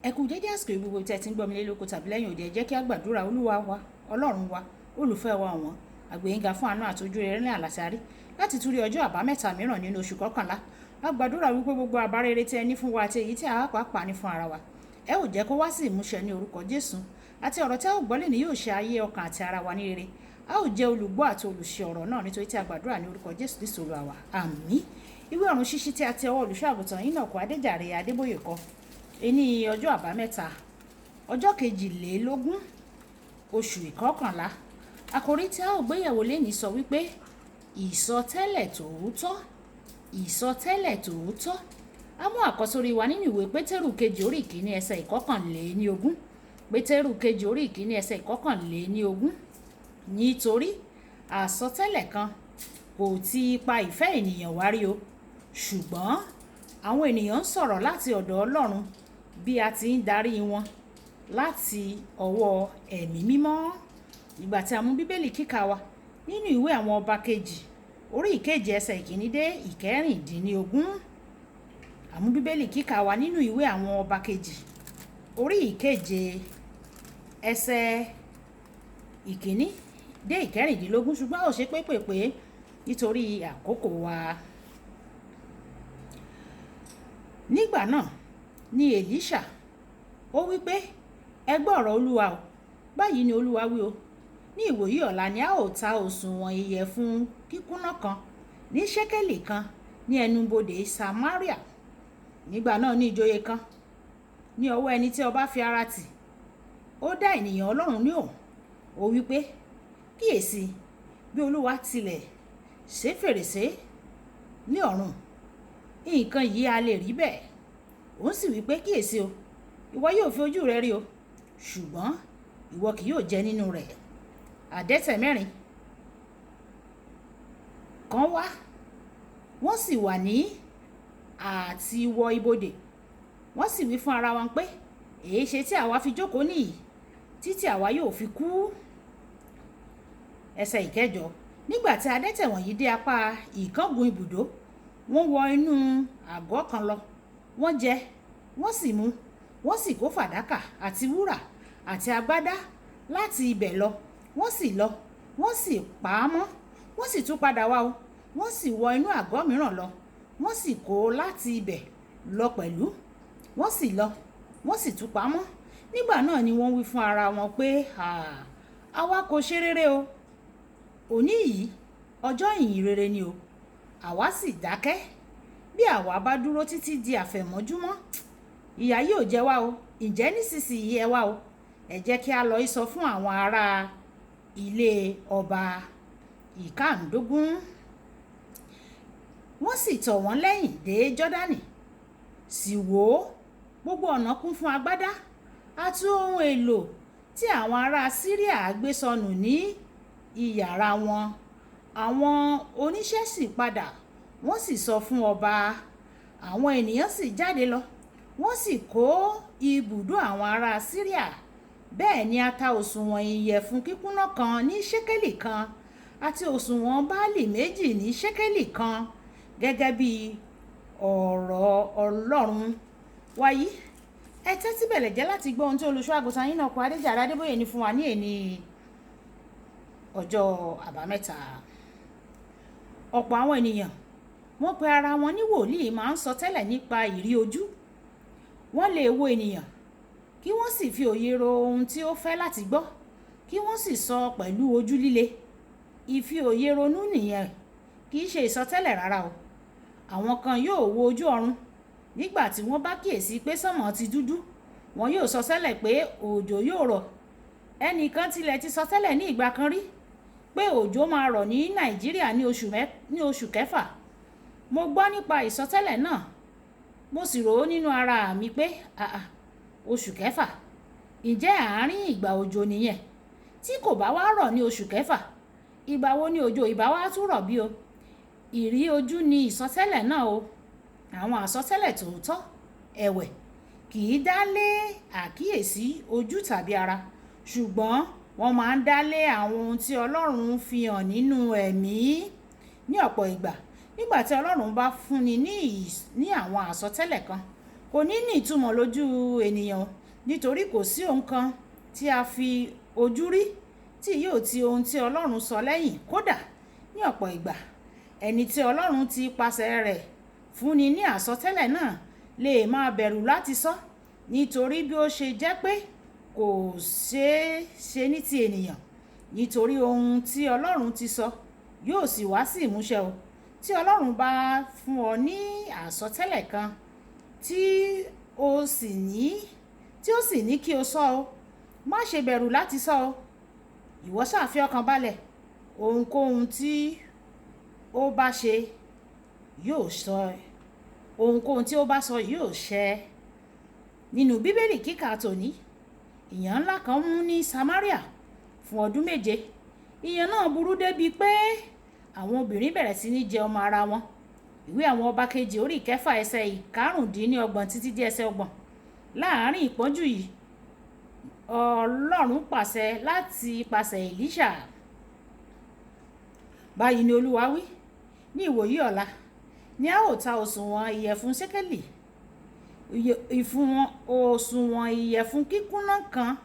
ẹ kú dédé àsìkò gbogbo tí ẹ ti ń gbọ́ mi lé lóko tàbí lẹ́yìn òde. Ẹ jẹ́ kí a gbàdúrà. Olúwa wa, ọlọ́run wa, olùfẹ́ wa ọ̀wọ́n, àgbéyìnga fún àánú àti ojú rere ní àlàsárí láti tún rí ọjọ́ àbámẹ́ta mìíràn nínú oṣù kọkànlá. A gbàdúrà wípé gbogbo àbá rere tí ẹ ní fún wa àti èyí tí a pàápàá ní fún ara wa, ẹ ò jẹ́ kó wá sí ìmúṣẹ ní orúkọ Jésù. Àti ọ̀rọ̀ tí a ò gbọ́ lè ní yóò ṣe ayé ọkàn àti ara wa ní rere. A ò jẹ́ olùgbọ́ àti olùṣe ọ̀rọ̀ náà nítorí tí a gbàdúrà ní orúkọ Jésù Kristi Olúwa wa. Àmín. Ìwé ọ̀run ṣíṣí tí a ti ọwọ́ olùṣọ́ àgùntàn Enoch Adéjàre Adébóyè kọ. Ení ọjọ́ àbámẹ́ta ọjọ́ 22 oṣù ìkọkànlá. Àkòrí tí a ó gbéyẹ̀wò lénìí sọ wípé ìsọtẹ́lẹ̀ tòótọ́. Ìsọtẹ́lẹ̀ tòótọ́. A mú àkọsórí wa nínú ìwé Pétérù kejì orí ìkíní ẹsẹ̀ ìkọkànléníogún. Pétérù kejì orí ìkíní ẹsẹ̀ ìkọkànléníogún. Nítorí àsọtẹ́lẹ̀ kan kò ti ipa ìfẹ́ ènìyàn wá rí o, ṣùgbọ́n àwọn ènìyàn ń sọ̀rọ̀ láti ọ̀dọ̀ Ọlọ́run bí a ti ń darí wọn láti ọwọ́ ẹ̀mí mímọ́. Ìgbà tí a mú bíbélì kíkà wa nínú ìwé àwọn ọba kejì orí ìkeje ẹsẹ̀ ìkíní dé ìkẹrìndínlógún. A mú bíbélì kíkà wa nínú ìwé àwọn ọba kejì orí ìkeje ẹsẹ̀ ìkíní dé ìkẹrìndínlógún, ṣùgbọ́n ó ṣe pépèpé nítorí àkókò wa. Nígbà náà ni Èlíṣà ó wí pé, ẹ gbọ́ ọ̀rọ̀ Olúwa o. Báyìí ni Olúwa wí o, ní ìwòyí ọ̀la ni a ó ta òsùwọ̀n ìyẹ̀fun kíkúnná kan ní ṣékélì kan ní ẹnubodè Samaria. Nígbà náà ní ìjòyè kan ní ọwọ́ ẹni tí ọba fi ara tì, ó dá ènìyàn Ọlọ́run ní òun. Ó wí pé, kíyèsí, bí Olúwa tilẹ̀ ṣe fèrèsé ní ọ̀run, nǹkan yìí a lè rí bẹ́ẹ̀. Òun sì wí pé, kíyèsí o, ìwọ yóò fi ojú rẹ rí o, ṣùgbọ́n ìwọ kì yóò jẹ nínú rẹ̀. Adẹ́tẹ̀ 4 kan wá, wọ́n sì wà ní àti wọ ibodè. Wọ́n sì wí fún ara wọn pé, èéṣe tí àwa fi jókòó níyì títí àwa yóò fi kú. Ẹsẹ̀ ìkẹjọ. Nígbà tí adẹ́tẹ̀ wọ̀nyí dé apá ìkángun ibùdó, wọ́n wọ inú àgọ́ kan lọ. Wọ́n jẹ, wọ́n sì mu, wọ́n sì kó fàdákà àti wúrà àti agbádá láti ibẹ̀ lọ. Wọ́n sì lọ, wọ́n sì pa á mọ́. Wọ́n sì tún padà wá o. Wọ́n sì wọ inú àgọ́ mìíràn lọ. Wọ́n sì kó láti ibẹ̀ lọ pẹ̀lú. Wọ́n sì lọ, wọ́n sì tún pa á mọ́. Nígbà náà ni wọ́n wí fún ara wọn pé, àwa kò ṣe rere o. Òní yìí ọjọ́ ìyìn rere ni o. Àwa sì dákẹ́. Bí àwa bá dúró títí di àfẹ̀mọ́júmọ́, ìyà yóò jẹ wá o. Ǹjẹ́ nísinsìnyí ẹ wá o, ẹ jẹ́ kí a lọ ìsọ fún àwọn ará ilé ọba ìkáǹdógún. Wọ́n sì tọ̀ wọ́n lẹ́yìn dé Jọ́dánì. Sì wò ó, gbogbo ọ̀nà kún fún agbádá àti ohun èlò tí àwọn ará Síríà gbé sọnù ní iyàrá wọn. Àwọn oníṣẹ́ sì padà, wọ́n sì sọ fún ọba. Àwọn ènìyàn sì jáde lọ, wọ́n sì kó ibùdó àwọn ará Síríà. Bẹ́ẹ̀ ni a ta òsùwọ̀n ìyẹ̀fun kíkúnná kan ní ṣékélì kan àti òsùwọ̀n báálì 2 ní ṣékélì kan, gẹ́gẹ́ bí ọ̀rọ̀ Ọlọ́run. Wàyí, ẹ tẹ́tí bẹ̀lẹ̀ jẹ́ láti gbọ́ ohun tí olùṣọ́ àgùntàn Enoch Adéjàre Adébóyè ní fún wa ní èní ọjọ́ àbámẹ́ta. Ọ̀pọ̀ àwọn ènìyàn wọ́n pe ara wọn ní wòlíì máa ń sọ tẹ́lẹ̀ nípa ìrí ojú. Wọ́n lè wo ènìyàn kí wọ́n sì fi òye ro ohun tí ó fẹ́ láti gbọ́, kí wọ́n sì sọ pẹ̀lú ojú líle. Ìfi òye ronú nìyẹn, kì í ṣe ìsọtẹ́lẹ̀ rárá o. Àwọn kan yóò wo ojú ọ̀run. Nígbà tí wọ́n bá kíyèsí pé sánmọ̀ ti dúdú, wọn yóò sọ tẹ́lẹ̀ pé òjò yóò rọ̀. Ẹnìkan tilẹ̀ ti sọ tẹ́lẹ̀ ní ìgbà kan rí pé òjò máa rọ̀ ní Nàìjíríà ní oṣù kẹfà. Mo gbọ́ nípa ìsọtẹ́lẹ̀ náà, mo sì rò ó nínú ara mi pé oṣù kẹfà, ǹjẹ́ àárín ìgbà òjò nìyẹn? Tí kò bá wá rọ̀ ní oṣù kẹfà, ìgbà wo ni òjò ìbá wá tún rọ̀ bí o? Ìrí ojú ni ìsọtẹ́lẹ̀ náà o. Àwọn àsọtẹ́lẹ̀ tòótọ́ ẹ̀wẹ̀ kì í dá lé àkíyèsí ojú tàbí ara, ṣùgbọ́n wọ́n máa ń dá lé àwọn ohun tí Ọlọ́run fi hàn nínú ẹ̀mí. Ní ọ̀pọ̀ ìgbà, nígbà tí Ọlọ́run bá fúnni ní àwọn àsọtẹ́lẹ̀ kan, kò ní ní ìtumọ̀ lójú ènìyàn nítorí kò sí ohun kan tí a fi ojú rí tí yóò ti ohun tí Ọlọ́run sọ lẹ́yìn. Kódà ní ọ̀pọ̀ ìgbà ẹni tí Ọlọ́run ti pasẹ̀ rẹ̀ fúnni ní àsọtẹ́lẹ̀ náà lè máa bẹ̀rù láti sọ nítorí bí ó ṣe jẹ́ pé kò ṣeé ṣe ní ti ènìyàn. Nítorí ohun tí Ọlọ́run ti sọ yóò sì wá sí ìmúṣẹ o. Tí Ọlọ́run bá fún ọ ní àsọtẹ́lẹ̀ kan tí ó sì ní kí o sọ o, má ṣe bẹ̀rù láti sọ o. Ìwọ ṣáà fi ọkàn balẹ̀, ohunkóhun tí ó bá ṣe yóò sọ, ohunkóhun tí ó bá sọ yóò ṣẹ. Nínú Bíbélì kíkà tòní, ìyàn ńlá kan mú ní Samaria fún ọdún 7. Ìyàn náà burú débi pé àwọn obìnrin bẹ̀rẹ̀ sí ní jẹ ọmọ ara wọn. Ìwé àwọn ọba kejì orí 6 ẹsẹ̀ 25 títí dé ẹsẹ̀ 30. Láàárín ìpọ́njú yìí, Ọlọ́run pàṣẹ láti ipasẹ̀ Èlíṣà. Báyìí ni Olúwa wí, ní ìwòyí ọ̀la ni a ó ta òsùwọ̀n ìyẹ̀fun ṣékélì, òsùwọ̀n ìyẹ̀fun kíkúnná kan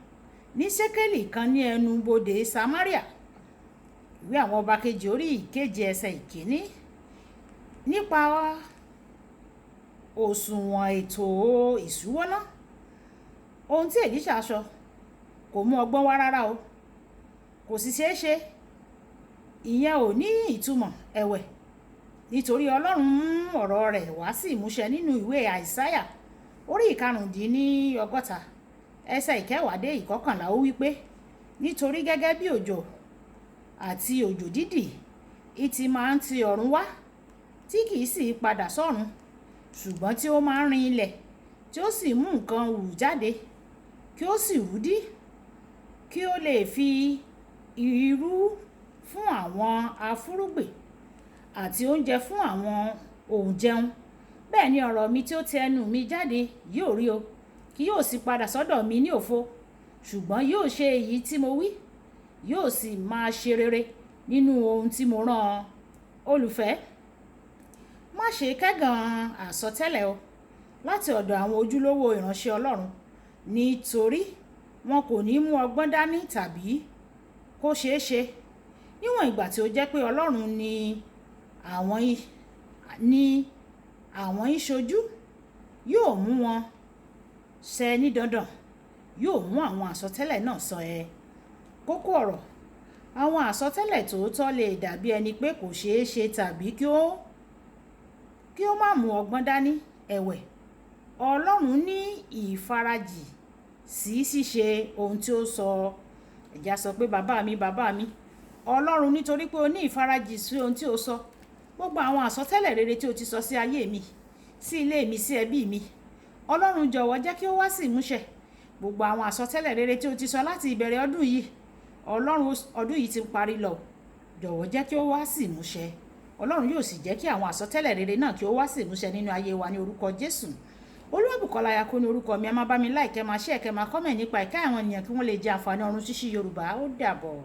ní ṣékélì kan ní ẹnu bodè Samaria. Ìwé àwọn ọba kejì orí 7 ẹsẹ̀ 1. Nípa òsùwọ̀n ètò ìṣúwọ́ná, ohun tí Èlíṣà sọ kò mú ọgbọ́n wá rárá o, kò sì ṣeé ṣe. Ìyẹn ò ní ìtumọ̀ ẹ̀wẹ̀ nítorí Ọlọ́run mú ọ̀rọ̀ rẹ̀ wá sí ìmúṣẹ nínú ìwé Àìsáyà orí 65 ẹsẹ̀ 10 dé 11. Ó wí pé, nítorí gẹ́gẹ́ bí òjò àti òjò dídì ìtì máa ń ti ọ̀run wá tí kìí sì padà sọ́run, ṣùgbọ́n tí ó máa ń rin ilẹ̀ tí ó sì mú nǹkan hù jáde kí ó sì rúdí, kí ó lè fi irú fún àwọn afúrúgbìn àti oúnjẹ fún àwọn òǹjẹun. Bẹ́ẹ̀ ni ọ̀rọ̀ mi tí ó ti ẹnu mi jáde yóò rí o, kì yóò sì padà sọ́dọ̀ mi ní òfo, ṣùgbọ́n yóò ṣe èyí tí mo wí, yóò sì máa ṣe rere nínú ohun tí mo rán an. Olùfẹ́, má ṣe kẹ́gàn àsọtẹ́lẹ̀ o láti ọ̀dọ̀ àwọn ojúlówó ìránṣẹ́ Ọlọ́run, nítorí wọn kò ní mú ọgbọ́n dání tàbí kó ṣeé ṣe. Níwọ̀n ìgbà tí ó jẹ́ pé Ọlọ́run ni àwọn ìṣojú, yóò mú wọn ṣẹ ní dandan, yóò mú àwọn àsọtẹ́lẹ̀ náà ṣẹ. Kókó ọ̀rọ̀: àwọn àsọtẹ́lẹ̀ tòótọ́ lè dàbí ẹni pé kò ṣeé ṣe tàbí kí ó má mú ọgbọ́n dání. Ẹ̀wẹ̀, Ọlọ́run ní ìfarajì sí ṣíṣe ohun tí ó sọ. Ẹ̀já sọ pé bàbá mi, bàbá mi. Ọlọ́run, nítorí pé o ní ìfarajì sí ohun tí ó sọ, gbogbo àwọn àsọtẹ́lẹ̀ rere tí o ti sọ sí ayé mi, sí ilé mi, sí ẹbí mi, Ọlọ́run jọ̀wọ́ jẹ́ kí ó wá sí ìmúṣẹ. Gbogbo àwọn àsọtẹ́lẹ̀ rere tí o ti sọ láti ìbẹ̀rẹ̀ ọdún yìí, Ọlọ́run, ọdún yìí ti ń parí lọ, jọ̀wọ́ jẹ́ kí ó wá sí ìmúṣẹ. Ọlọ́run yóò sì jẹ́ kí àwọn àsọtẹ́lẹ̀ rere náà kí ó wá sí ìmúṣẹ nínú ayé wa ní orúkọ Jésù. Olúwàbùkọ́lá Ayako ní orúkọ mi. Ẹ máa bá mi like, ẹ máa share, ẹ máa comment nípa ìka àwọn ènìyàn kí wọ́n lè jẹ àǹfààní ọ̀run ṣíṣí Yorùbá. Ó dàbọ̀.